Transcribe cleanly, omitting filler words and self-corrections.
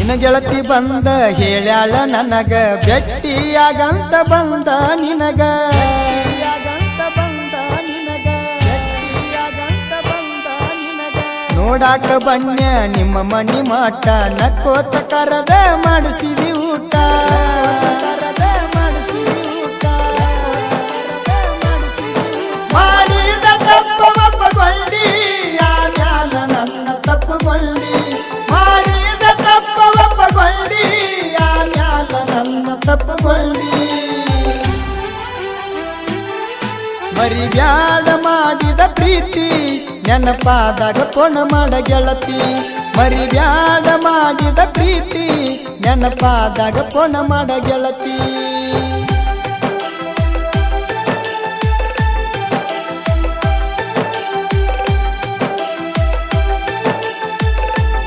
ನಿನ್ನ ಗೆಳತಿ ಬಂದ ಹೇಳ್ಯಾಳ ನನಗ ಭೆಟ್ಟಿಯಾಗಂತ ಬಂದ ನಿನಗ ನೋಡಾಕ ಬಣ್ಣ ನಿಮ್ಮ ಮನಿ ಮಾಟ ನಕ್ಕೋತ ಕರದ ಮಾಡಿಸಿದಿ ಊಟ ಮಾಡಿದ ತಪ್ಪ ಒಪ್ಪಗೊಂಡಿ ಆಮ್ಯಾಲ ನನ್ನ ತಪ್ಪುಗೊಂಡಿ ಮಾಡಿದ ತಪ್ಪ ಒಪ್ಪಗೊಂಡಿ ಆಮ್ಯಾಲ ನನ್ನ ತಪ್ಪುಗೊಂಡಿ ಮರಿಬ್ಯಾಡ ಮಾಡಿದ ಪ್ರೀತಿ ನೆನಪಾದಾಗ ಪೊಣ ಮಾಡ ಗೆಳತಿ ಮರಿಬ್ಯಾಡ ಮಾಡಿದ ಪ್ರೀತಿ ನೆನಪಾದಾಗ ಪೊಣ ಮಾಡ ಗೆಳತಿ